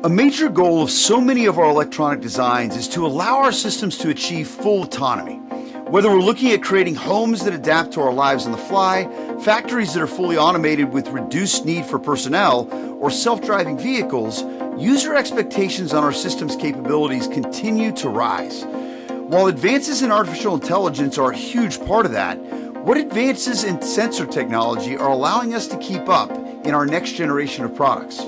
A major goal of so many of our electronic designs is to allow our systems to achieve full autonomy. Whether we're looking at creating homes that adapt to our lives on the fly, factories that are fully automated with reduced need for personnel, or self-driving vehicles, user expectations on our system's capabilities continue to rise. While advances in artificial intelligence are a huge part of that, what advances in sensor technology are allowing us to keep up in our next generation of products?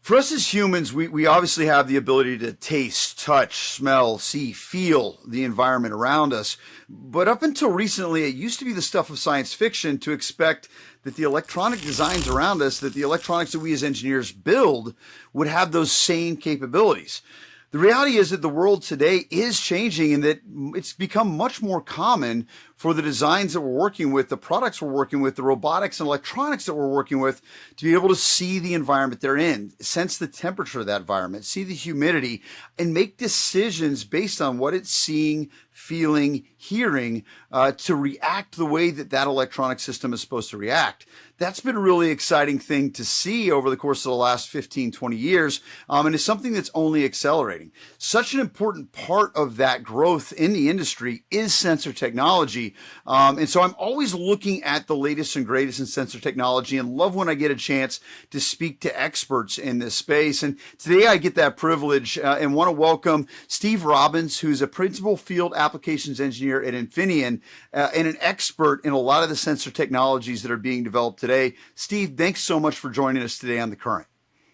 For us as humans, we obviously have the ability to taste, touch, smell, see, feel the environment around us. But up until recently, it used to be the stuff of science fiction to expect that the electronic designs around us, that the electronics that we as engineers build would have those same capabilities. The reality is that the world today is changing and that it's become much more common for the designs that we're working with, the products we're working with, the robotics and electronics that we're working with to be able to see the environment they're in, sense the temperature of that environment, see the humidity, and make decisions based on what it's seeing, feeling, hearing to react the way that that electronic system is supposed to react. That's been a really exciting thing to see over the course of the last 15, 20 years, and it's something that's only accelerating. Such an important part of that growth in the industry is sensor technology. And so I'm always looking at the latest and greatest in sensor technology and love when I get a chance to speak to experts in this space. And today I get that privilege and want to welcome Steve Robbins, who's a principal field applications engineer at Infineon and an expert in a lot of the sensor technologies that are being developed today. Steve, thanks so much for joining us today on The Current.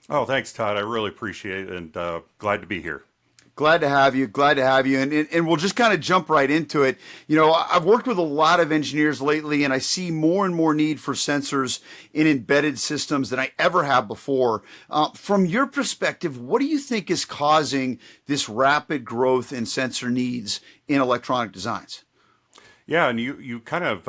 Oh, thanks, Todd. I really appreciate it and glad to be here. Glad to have you. Glad to have you. And we'll just kind of jump right into it. You know, I've worked with a lot of engineers lately, and I see more and more need for sensors in embedded systems than I ever have before. From your perspective, what do you think is causing this rapid growth in sensor needs in electronic designs? Yeah, and you kind of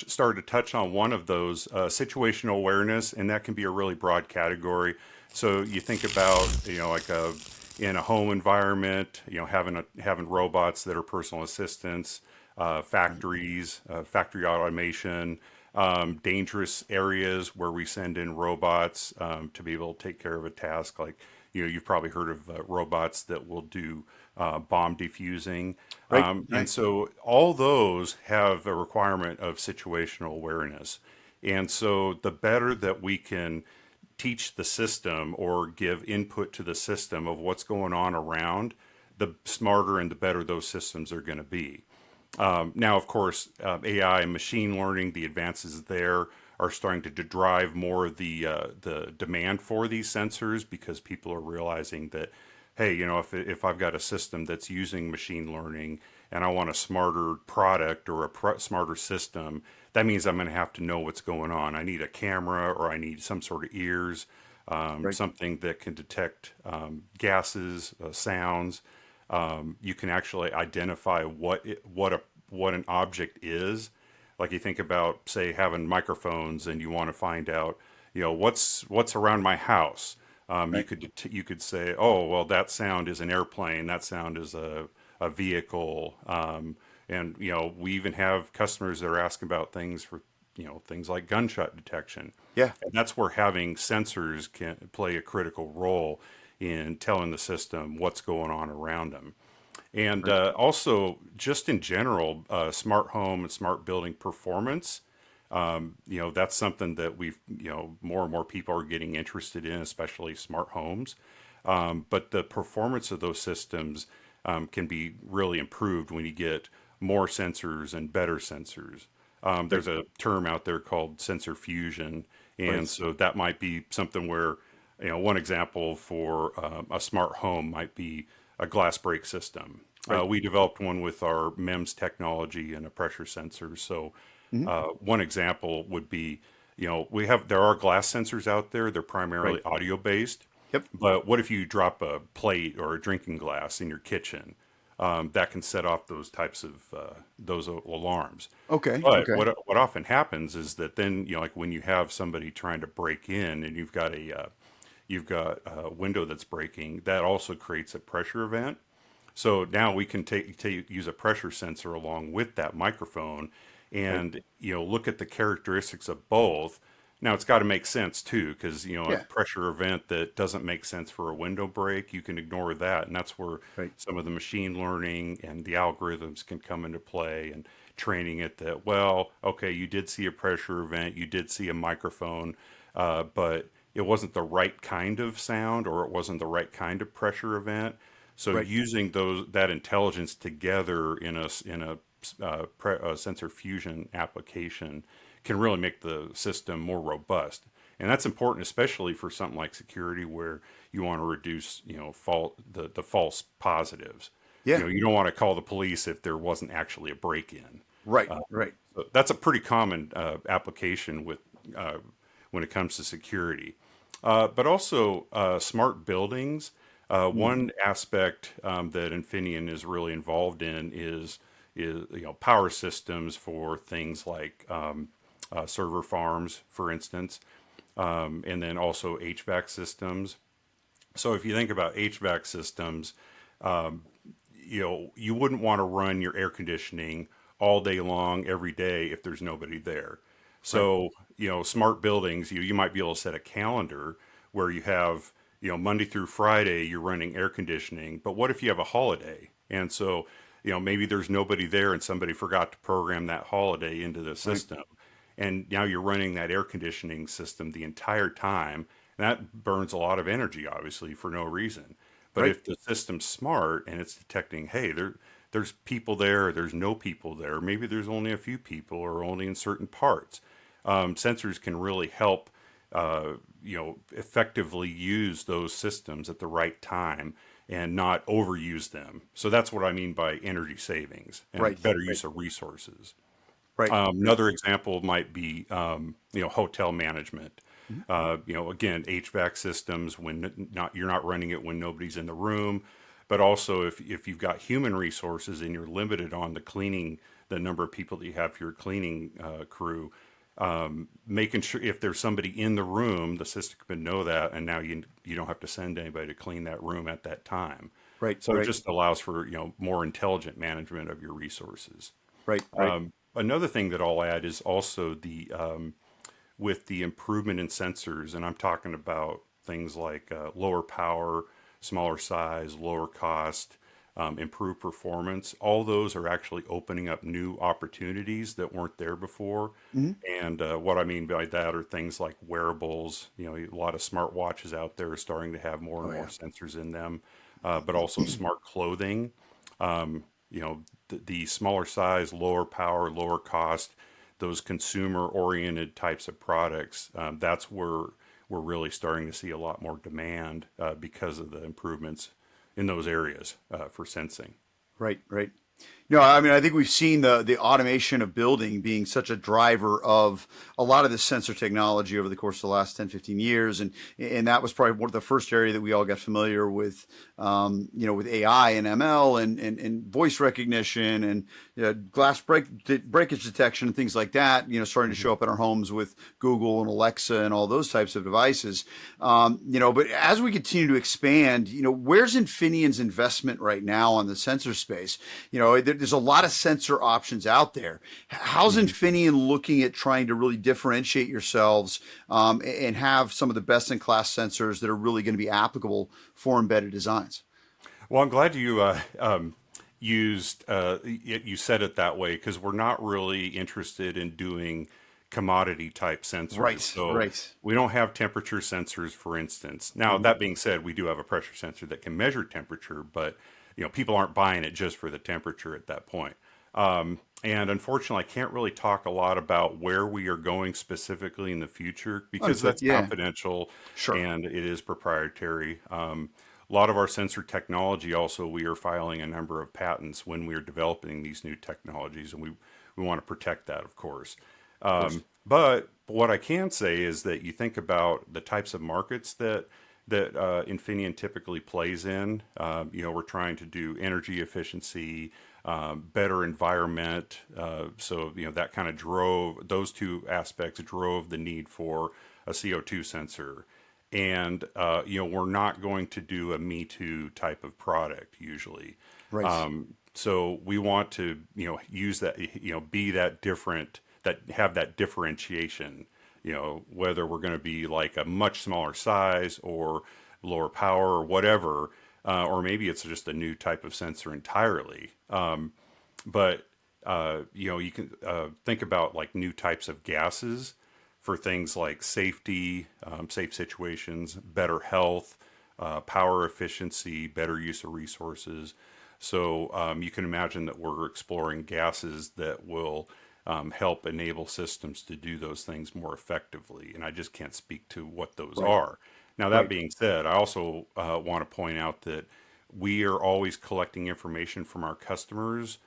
started to touch on one of those, situational awareness, and that can be a really broad category. So you think about, in a home environment, having robots that are personal assistants, factories, factory automation, dangerous areas where we send in robots to be able to take care of a task. Like, you've probably heard of robots that will do bomb defusing. Right. And so all those have a requirement of situational awareness. And so the better that we can teach the system or give input to the system of what's going on around, the smarter and the better those systems are going to be. Now, of course, AI and machine learning, the advances there are starting to drive more of the demand for these sensors because people are realizing that, hey, if I've got a system that's using machine learning and I want a smarter product or a smarter system, that means I'm going to have to know what's going on. I need a camera or I need some sort of ears, Right. something that can detect gases, sounds. You can actually identify what an object is. Like you think about, say, having microphones and you want to find out, what's around my house. Right. You could say, oh, well, that sound is an airplane. That sound is a vehicle. And we even have customers that are asking about things for things like gunshot detection. Yeah. And that's where having sensors can play a critical role in telling the system what's going on around them. And Right. also, just in general, smart home and smart building performance. That's something that more and more people are getting interested in, especially smart homes. But the performance of those systems can be really improved when you get more sensors and better sensors. There's a term out there called sensor fusion, and Right. so that might be something where, one example for a smart home might be a glass break system. Right. We developed one with our MEMS technology and a pressure sensor. So Mhm. one example would be, there are glass sensors out there. They're Right. primarily audio based. Yep. But what if you drop a plate or a drinking glass in your kitchen? That can set off those types of those alarms. Okay. But Okay. what often happens is that then like when you have somebody trying to break in and you've got a window that's breaking, that also creates a pressure event. So now we can use a pressure sensor along with that microphone, Right. and look at the characteristics of both. Now it's got to make sense too, because a Yeah. pressure event that doesn't make sense for a window break, you can ignore that, and that's where Right. some of the machine learning and the algorithms can come into play, and training it that, well, okay, you did see a pressure event, you did see a microphone, but it wasn't the right kind of sound, or it wasn't the right kind of pressure event. So Right. using that intelligence together in a sensor fusion application can really make the system more robust. And that's important, especially for something like security, where you want to reduce, the false positives. Yeah. You don't want to call the police if there wasn't actually a break-in. Right. Right. So that's a pretty common application uh, when it comes to security. But also smart buildings. Mm. One aspect that Infineon is really involved in is power systems for things like server farms, for instance, and then also HVAC systems. So if you think about HVAC systems, you wouldn't want to run your air conditioning all day long every day if there's nobody there. Right. So smart buildings, you might be able to set a calendar where you have Monday through Friday you're running air conditioning, but what if you have a holiday? And so maybe there's nobody there and somebody forgot to program that holiday into the Right. system, and now you're running that air conditioning system the entire time. And that burns a lot of energy, obviously, for no reason. But Right. if the system's smart and it's detecting, hey, there's people there, or there's no people there, maybe there's only a few people or only in certain parts, sensors can really help, effectively use those systems at the right time and not overuse them. So that's what I mean by energy savings Right. and better Right. use of resources. Right. Right. Another example might be, hotel management. Mhm. Again, HVAC systems when you're not running it when nobody's in the room, but also if you've got human resources and you're limited on the number of people that you have for your cleaning crew, making sure if there's somebody in the room, the system can know that, and now you don't have to send anybody to clean that room at that time. Right. So it Right. just allows for more intelligent management of your resources. Right. Right. Another thing that I'll add is also with the improvement in sensors, and I'm talking about things like lower power, smaller size, lower cost, improved performance. All those are actually opening up new opportunities that weren't there before. Mhm. And what I mean by that are things like wearables. A lot of smartwatches out there are starting to have more Oh and more yeah. sensors in them, but also smart clothing. The smaller size, lower power, lower cost, those consumer oriented types of products, that's where we're really starting to see a lot more demand because of the improvements in those areas for sensing. Right. Right. No, I mean, I think we've seen the automation of building being such a driver of a lot of this sensor technology over the course of the last 10, 15 years. And that was probably one of the first area that we all got familiar with, with AI and ML and voice recognition and glass breakage detection and things like that, starting to Mhm. show up in our homes with Google and Alexa and all those types of devices. But as we continue to expand, where's Infineon's investment right now on the sensor space? There's a lot of sensor options out there. How's Mhm. Infineon looking at trying to really differentiate yourselves and have some of the best in class sensors that are really going to be applicable for embedded designs? Well, I'm glad you you said it that way, because we're not really interested in doing commodity type sensors. Right, So right. we don't have temperature sensors, for instance. Now, Mhm. that being said, we do have a pressure sensor that can measure temperature, but people aren't buying it just for the temperature at that point. And unfortunately, I can't really talk a lot about where we are going specifically in the future because Understood. that's Yeah, confidential sure. and it is proprietary. A lot of our sensor technology also, we are filing a number of patents when we are developing these new technologies, and we want to protect that, of course. Of course. But what I can say is that you think about the types of markets that Infineon typically plays in. We're trying to do energy efficiency, better environment. So that kind of drove those two aspects drove the need for a CO2 sensor. And we're not going to do a Me Too type of product usually. Right. So we want to, use that, be that different, that have that differentiation, whether we're going to be like a much smaller size or lower power or whatever, or maybe it's just a new type of sensor entirely. But you can think about like new types of gases for things like safety, safe situations, better health, power efficiency, better use of resources. So you can imagine that we're exploring gases that will help enable systems to do those things more effectively. And I just can't speak to what those Right. are. Now, that Right. being said, I also want to point out that we are always collecting information from our customers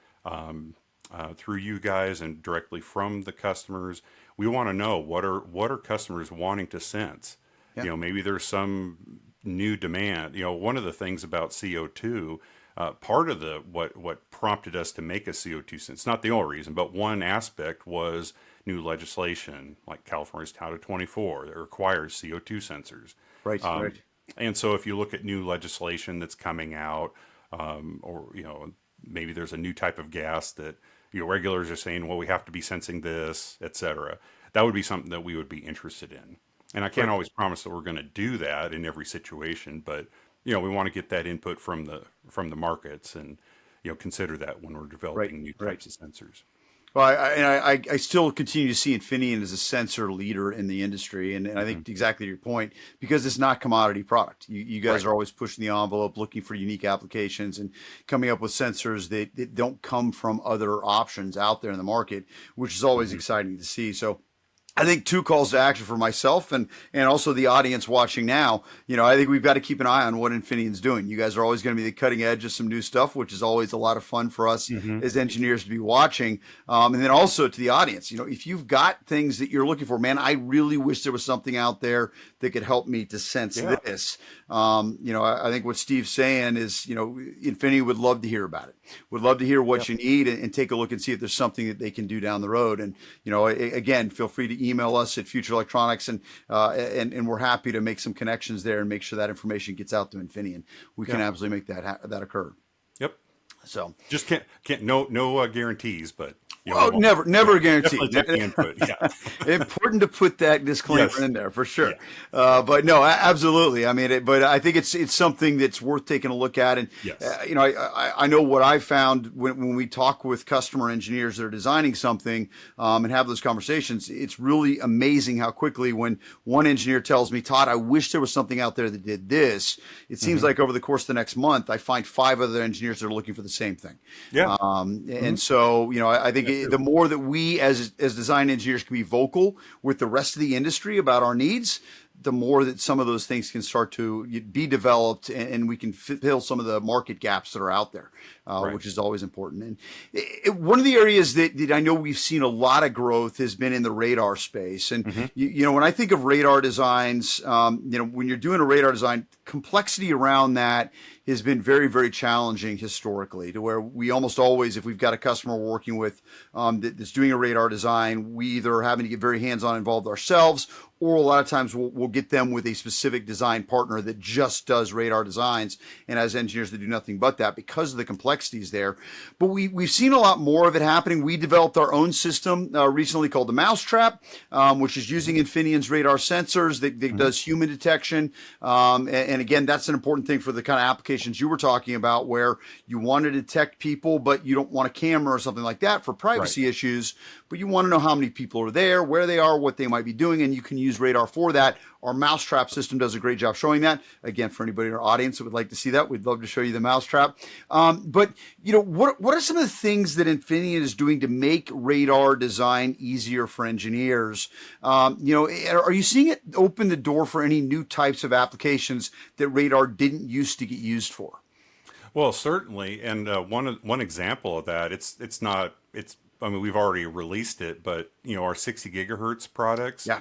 through you guys and directly from the customers. We want to know what are customers wanting to sense. Yeah. Maybe there's some new demand. One of the things about CO2, part of the what prompted us to make a CO2 sense, not the only reason, but one aspect was new legislation like California's Title 24 that requires CO2 sensors. Right. Right. And so if you look at new legislation that's coming out, or maybe there's a new type of gas that regulators are saying, well, we have to be sensing this, et cetera. That would be something that we would be interested in. And I can't Right. always promise that we're going to do that in every situation, but we want to get that input from the markets and consider that when we're Right. developing new Right. types of sensors. Well, I still continue to see Infineon as a sensor leader in the industry, and I Hmm. think exactly your point, because it's not commodity product. You guys Right. are always pushing the envelope, looking for unique applications, and coming up with sensors that don't come from other options out there in the market, which is always Hmm. exciting to see. So I think two calls to action for myself and also the audience watching now. I think we've got to keep an eye on what Infineon's doing. You guys are always going to be the cutting edge of some new stuff, which is always a lot of fun for us Hmm. as engineers to be watching. And then also to the audience, if you've got things that you're looking for, man, I really wish there was something out there that could help me to sense Yeah. this. I think what Steve's saying is, Infinity would love to hear about it. Would love to hear Yeah. what you need and take a look and see if there's something that they can do down the road. And again, feel free to email us at Future Electronics, and we're happy to make some connections there and make sure that information gets out to Infineon. We can Yeah. absolutely make that occur. Yep. So. Just can't no guarantees, but Well, we'll never a guarantee. definitely take the input. Yeah. Important to put that disclaimer Yes. in there for sure. Yeah. But no, absolutely. I mean, but I think it's something that's worth taking a look at. And Yes. I know what I found when we talk with customer engineers that are designing something and have those conversations. It's really amazing how quickly when one engineer tells me, Todd, I wish there was something out there that did this. It seems Hmm. like over the course of the next month, I find 5 other engineers that are looking for the same thing. Yeah. Hmm. And so, I think Yeah, too. the more that we as design engineers can be vocal with the rest of the industry about our needs, the more that some of those things can start to be developed and we can fill some of the market gaps that are out there, Right. which is always important. And one of the areas that I know we've seen a lot of growth has been in the radar space. And, Hmm. when I think of radar designs, when you're doing a radar design, complexity around that has been very, very challenging historically, to where we almost always, if we've got a customer we're working with that's doing a radar design, we either are having to get very hands-on involved ourselves, or a lot of times we'll get them with a specific design partner that just does radar designs and has engineers that do nothing but that because of the complexities there. But we've seen a lot more of it happening. We developed our own system recently called the Mousetrap, which is using Infineon's radar sensors that Hmm. does human detection. And again, that's an important thing for the kind of applications you were talking about, where you want to detect people, but you don't want a camera or something like that for Right. privacy issues. But you want to know how many people are there, where they are, what they might be doing, and you can use radar for that. Our Mousetrap system does a great job showing that. Again, for anybody in our audience that would like to see that, we'd love to show you the Mousetrap. But what are some of the things that Infineon is doing to make radar design easier for engineers? Are you seeing it open the door for any new types of applications that radar didn't used to get used for? Well, certainly, and one example of that, it's not it's. I mean, we've already released it, but our 60 gigahertz products, Yeah.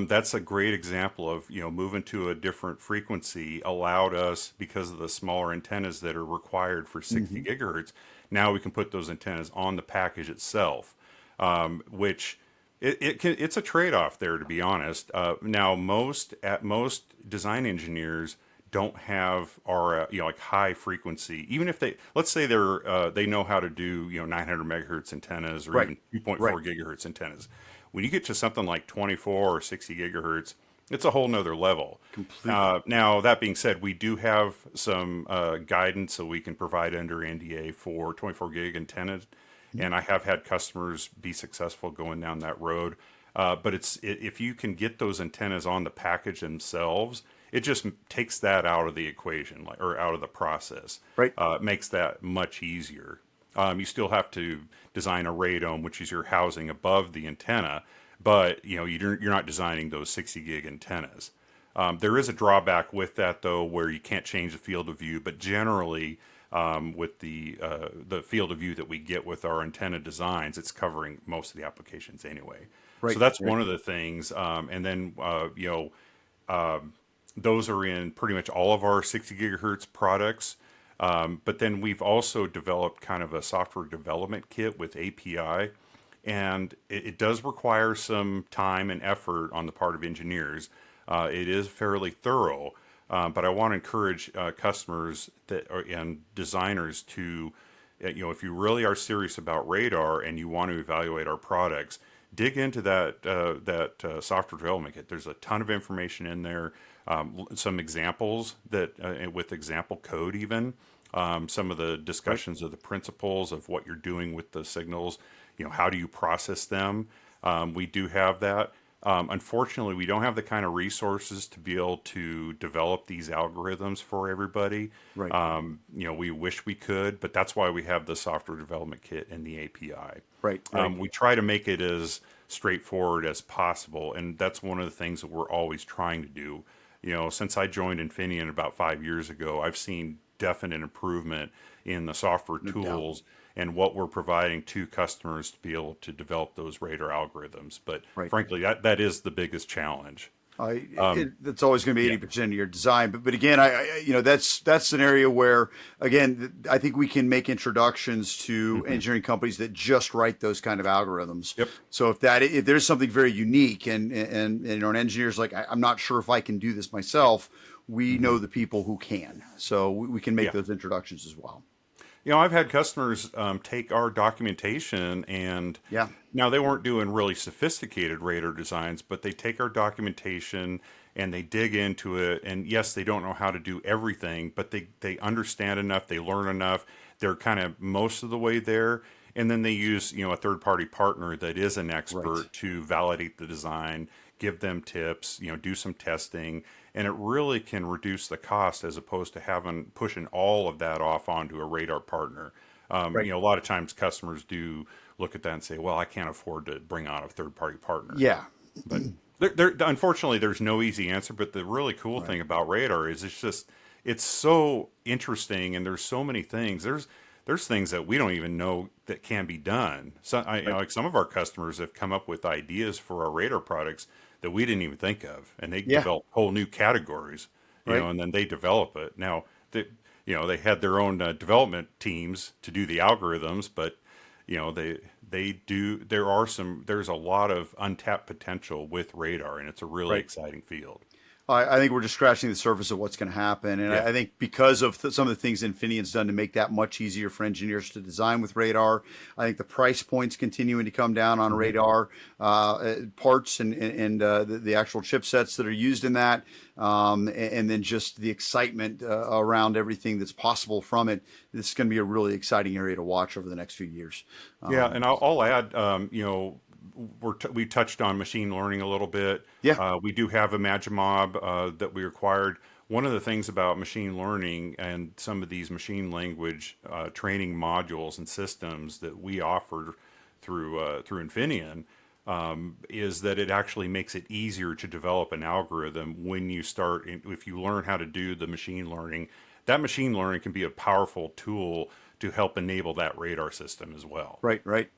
that's a great example of moving to a different frequency allowed us, because of the smaller antennas that are required for 60 Hmm. gigahertz. Now we can put those antennas on the package itself, which it's a trade-off there, to be honest. Now most design engineers don't have our like high frequency, even if let's say they know how to do 900 megahertz antennas or Right. even 2.4 Right. gigahertz antennas. When you get to something like 24 or 60 gigahertz, it's a whole nother level. Completely. Now, that being said, we do have some guidance that we can provide under NDA for 24 gig antennas, and I have had customers be successful going down that road. But if you can get those antennas on the package themselves, it just takes that out of the equation, like, or out of the process. Right. It makes that much easier. You still have to design a radome, which is your housing above the antenna, but you're not designing those 60 gig antennas. There is a drawback with that though, where you can't change the field of view, but generally with the field of view that we get with our antenna designs, it's covering most of the applications anyway. So Right. that's Right. one of the things. And then those are in pretty much all of our 60 gigahertz products. But then we've also developed kind of a software development kit with API, and it does require some time and effort on the part of engineers. It is fairly thorough, but I want to encourage customers and designers to, if you really are serious about radar and you want to evaluate our products, dig into that software development kit. There's a ton of information in there, some examples with example code even. Some of the discussions of the principles of what you're doing with the signals, how do you process them? We do have that. Unfortunately, we don't have the kind of resources to be able to develop these algorithms for everybody. Right. We wish we could, but that's why we have the software development kit and the API. Right. Right. We try to make it as straightforward as possible, and that's one of the things that we're always trying to do. Since I joined Infineon about 5 years ago, I've seen definite improvement in the software No doubt. tools and what we're providing to customers to be able to develop those radar algorithms. But Right. frankly, that is the biggest challenge. That's always going to be Yeah. 80% of your design. But again, that's an area where, again, I think we can make introductions to engineering companies that just write those kind of algorithms. Yep. So if there's something very unique and an engineer's like, I'm not sure if I can do this myself, we know the people who can. So we can make Yeah. those introductions as well. I've had customers take our documentation, and Yeah. now they weren't doing really sophisticated radar designs, but they take our documentation and they dig into it. And yes, they don't know how to do everything, but they understand enough, they learn enough. They're kind of most of the way there. And then they use, a third party partner that is an expert Right. to validate the design, give them tips, do some testing, and it really can reduce the cost as opposed to pushing all of that off onto a radar partner. Right. A lot of times customers do look at that and say, well, I can't afford to bring on a third party partner. Yeah. But unfortunately, there's no easy answer. But the really cool thing about radar is it's so interesting, and there's so many things. There's things that we don't even know that can be done. So like some of our customers have come up with ideas for our radar products that we didn't even think of, and they Yeah. develop whole new categories, Right. and then they develop it. Now, they had their own development teams to do the algorithms, but they do. There's a lot of untapped potential with radar, and it's a really Right. exciting field. I think we're just scratching the surface of what's going to happen. And Yeah. I think because of some of the things Infineon's done to make that much easier for engineers to design with radar, I think the price points continuing to come down on radar parts and the actual chipsets that are used in that. And then just the excitement around everything that's possible from it. This is going to be a really exciting area to watch over the next few years. Yeah, and I'll add, we touched on machine learning a little bit. Yeah. We do have a Magimob that we acquired. One of the things about machine learning and some of these machine language training modules and systems that we offer through Infineon is that it actually makes it easier to develop an algorithm when if you learn how to do the machine learning. That machine learning can be a powerful tool to help enable that radar system as well. Right. Right.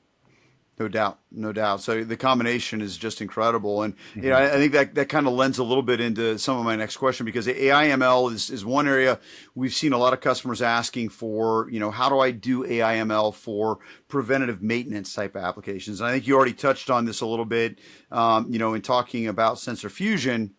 No doubt, no doubt. So the combination is just incredible, and Mm-hmm. I think that kind of lends a little bit into some of my next question, because AI/ML is one area we've seen a lot of customers asking for. How do I do AI/ML for preventative maintenance type of applications? And I think you already touched on this a little bit. In talking about sensor fusion.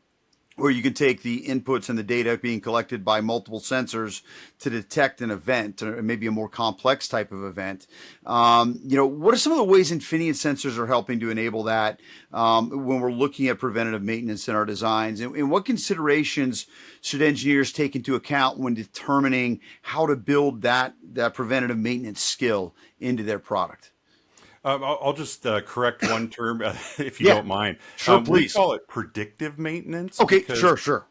where you can take the inputs and the data being collected by multiple sensors to detect an event, or maybe a more complex type of event. What are some of the ways Infineon sensors are helping to enable that when we're looking at preventative maintenance in our designs? And what considerations should engineers take into account when determining how to build that preventative maintenance skill into their product? I'll just correct one term, if you Yeah, don't mind. sure, We please. call it predictive maintenance Okay, because, sure.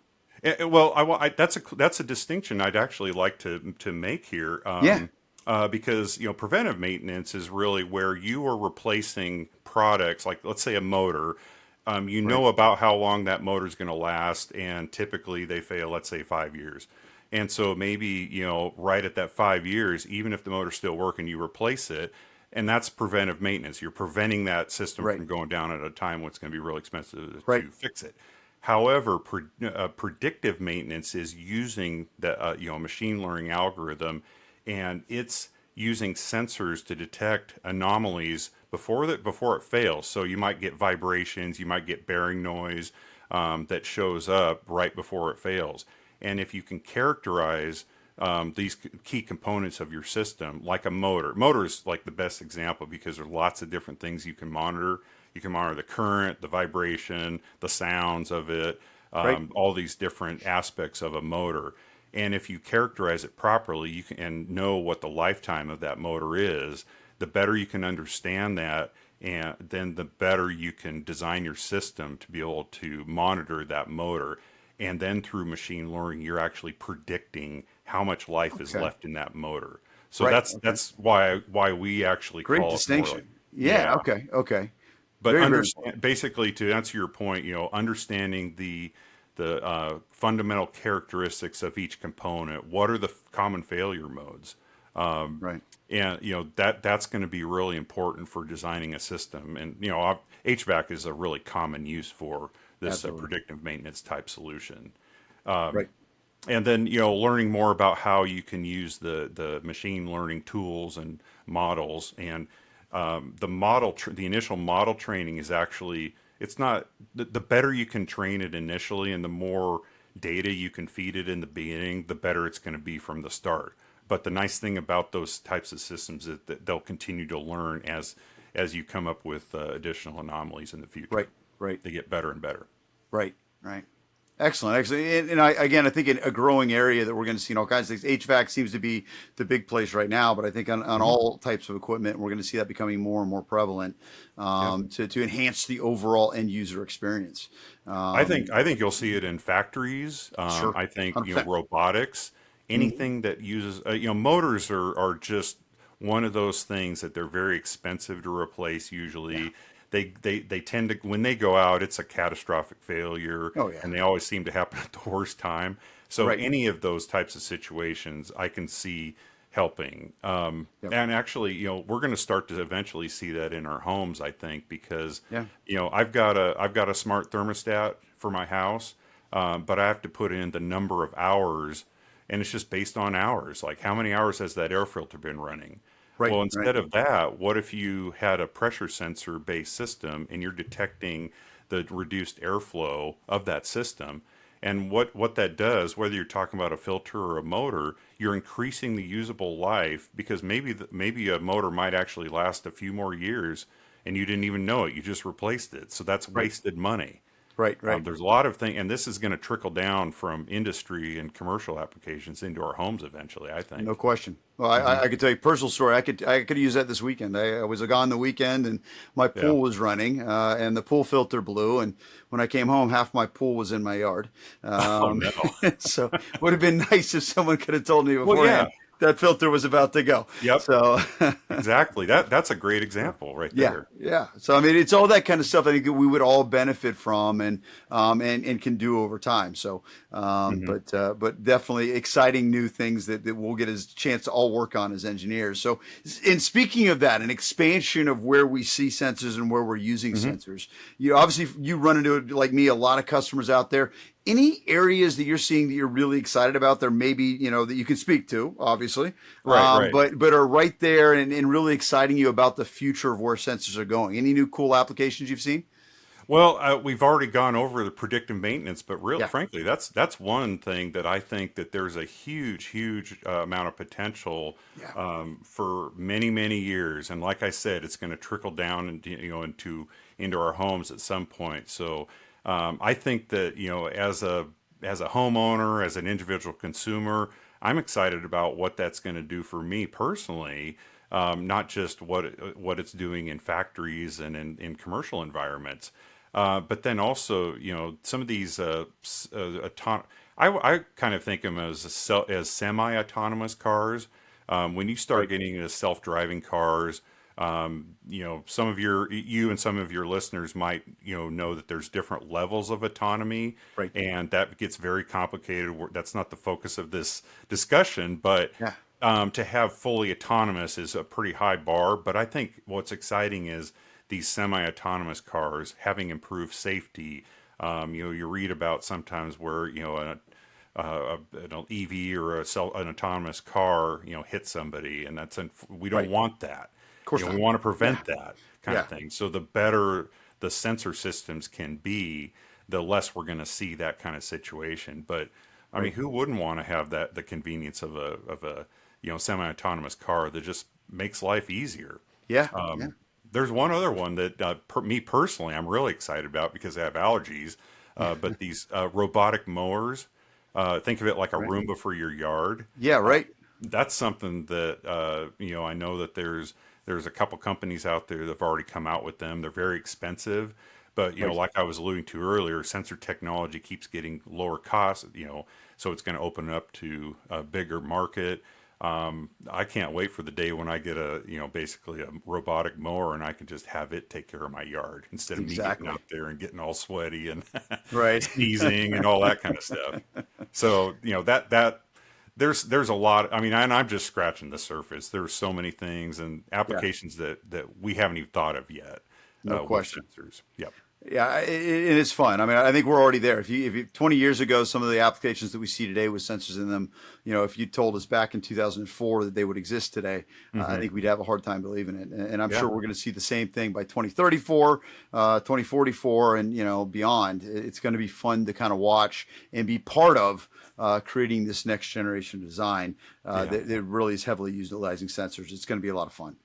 well, that's a distinction I'd actually like to make here, Yeah, because preventive maintenance is really where you are replacing products, like let's say a motor. You right, know about how long that motor is going to last, and typically they fail, let's say 5 years. And so maybe, right at that 5 years, even if the motor's still working, you replace it. And that's preventive maintenance. You're preventing that system right, from going down at a time when it's going to be really expensive right. to fix it. However, predictive maintenance is using the machine learning algorithm, and it's using sensors to detect anomalies before it fails. So you might get vibrations, you might get bearing noise that shows up right before it fails. And if you can characterize these key components of your system, like a motor. Motor is like the best example because there's lots of different things you can monitor. You can monitor the current, the vibration, the sounds of it, Right. all these different aspects of a motor. And if you characterize it properly, you can and know what the lifetime of that motor is. The better you can understand that, and then the better you can design your system to be able to monitor that motor. And then through machine learning, you're actually predicting how much life is Okay. left in that motor. So Right. that's Okay. that's why we actually Great call it more like, distinction. Yeah. yeah. Okay. Okay. But Very, very important. understand, basically, to answer your point, understanding the fundamental characteristics of each component. What are the common failure modes? Right. And that's going to be really important for designing a system. And HVAC is a really common use for this Absolutely. predictive maintenance type solution. Right. And then learning more about how you can use the machine learning tools and models. And the initial model training is actually, it's not the better you can train it initially, and the more data you can feed it in the beginning, the better it's going to be from the start. But the nice thing about those types of systems is that they'll continue to learn as you come up with additional anomalies in the future. Right. Right. They get better and better. Right. Right. Excellent. Excellent. And I think in a growing area that we're going to see in all kinds of things, HVAC seems to be the big place right now, but I think on Hmm. all types of equipment, we're going to see that becoming more and more prevalent Yep. to enhance the overall end user experience. I think Um, I think you'll see it in factories. sure. I think 100%. robotics, Mhm. anything that uses motors are just one of those things that they're very expensive to replace. Yeah. Usually, they tend to, when they go out, it's a catastrophic failure, Oh, yeah. and they always seem to happen at the worst time. So Right. any of those types of situations, I can see helping. Yep. And actually, we're going to start to eventually see that in our homes, I think, because Yeah. I've got a smart thermostat for my house, but I have to put in the number of hours, and it's just based on hours. Like, how many hours has that air filter been running? Right. Well, Right. instead of that, what if you had a pressure sensor based system and you're detecting the reduced airflow of that system? And what that does, whether you're talking about a filter or a motor, you're increasing the usable life, because maybe a motor might actually last a few more years and you didn't even know it. You just replaced it. So that's Right. wasted money. Right. Right. There's a lot of things, and this is going to trickle down from industry and commercial applications into our homes eventually, I No think. question. Well, Hmm. I could tell you a personal story. I could use that this weekend. I was gone the weekend, and my Yeah. pool was running, and the pool filter blew. And when I came home, half my pool was in my yard. Oh Um, no. so would have been nice if someone could have told me Well, yeah. beforehand that filter was about to go. Yep. So Exactly. That's a great example right yeah, there. yeah. So I mean, it's all that kind of stuff I think that we would all benefit from and can do over time. So, Hmm. but definitely exciting new things that we'll get a chance to all work on as engineers. So, in speaking of that, an expansion of where we see sensors and where we're using Hmm. sensors. Obviously you run into, like me, a lot of customers out there. Any areas that you're seeing that you're really excited about there, maybe, that you can speak to, obviously, Right. Right. but are right there and really exciting you about the future of where sensors are going? Any new cool applications you've seen? Well, we've already gone over the predictive maintenance, but real, Yeah. frankly, that's one thing that I think that there's a huge amount of potential Yeah. for many, many years. And like I said, it's going to trickle down into, into our homes at some point. So I think that as a homeowner, as an individual consumer, I'm excited about what that's going to do for me personally. Not just what it's doing in factories and in commercial environments. But then also, some of these I kind of think of them as semi-autonomous cars. When you start Right. getting into self-driving cars, some of you and some of your listeners might, know that there's different levels of autonomy, Right. and that gets very complicated. That's not the focus of this discussion, but Yeah. to have fully autonomous is a pretty high bar. But I think what's exciting is these semi-autonomous cars having improved safety. You read about sometimes where an EV or an autonomous car hits somebody, and we don't Right. want that. Of course We not. want to Yeah. prevent that kind of Yeah. thing. So the better the sensor systems can be, the less we're going to see that kind of situation. But I mean, Right. who wouldn't want to have the convenience of a semi-autonomous car that just makes life easier? Yeah. Yeah. Um, there's one other one that me personally I'm really excited about because I have allergies. But these robotic mowers, think of it like a Right. Roomba for your yard. Yeah. Uh, Right. that's something that I know that there's a couple companies out there that have already come out with them. They're very expensive, but Right. like I was alluding to earlier, sensor technology keeps getting lower cost. So it's going to open up to a bigger market. I can't wait for the day when I get basically a robotic mower and I can just have it take care of my yard instead of me getting Exactly. out there and getting all sweaty and Right. sneezing and all that kind of stuff. So, that there's a lot. I mean, and I'm just scratching the surface. There's so many things and Yeah. applications that we haven't even thought of yet No with question. sensors. Yep. Yeah, it is fun. I mean, I think we're already there. If you 20 years ago, some of the applications that we see today with sensors in them, if you told us back in 2004 that they would exist today, I Hmm. think we'd have a hard time believing it. And I'm Yeah. sure we're going to see the same thing by 2034, 2044, and beyond. It's going to be fun to kind of watch and be part of creating this next generation design Yeah. that really is heavily utilizing sensors. It's going to be a lot of fun.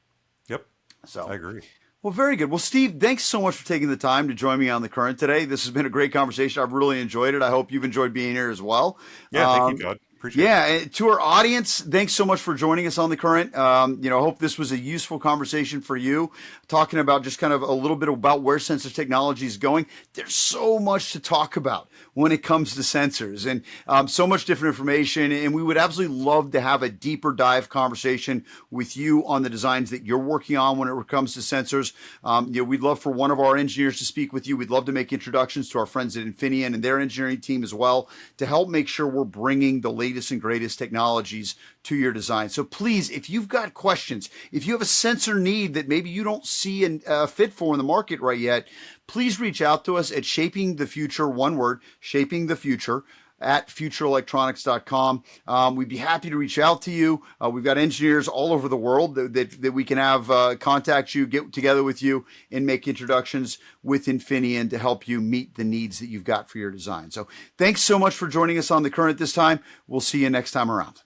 Yep. I So. agree. Well, very good. Well, Steve, thanks so much for taking the time to join me on The Current today. This has been a great conversation. I've really enjoyed it. I hope you've enjoyed being here as well. Yeah. Thank you, Todd. Appreciate it. Yeah, and to our audience, thanks so much for joining us on The Current. I hope this was a useful conversation for you, talking about just kind of a little bit about where sensor technology is going. There's so much to talk about when it comes to sensors and so much different information. And we would absolutely love to have a deeper dive conversation with you on the designs that you're working on when it comes to sensors. We'd love for one of our engineers to speak with you. We'd love to make introductions to our friends at Infineon and their engineering team as well to help make sure we're bringing the latest and greatest technologies to your design. So please, if you've got questions, if you have a sensor need that maybe you don't see a fit for in the market right yet, please reach out to us at Shaping the Future, one word, Shaping the Future, at futureelectronics.com. We'd be happy to reach out to you. We've got engineers all over the world that we can have contact you, get together with you, and make introductions with Infineon to help you meet the needs that you've got for your design. So thanks so much for joining us on The Current this time. We'll see you next time around.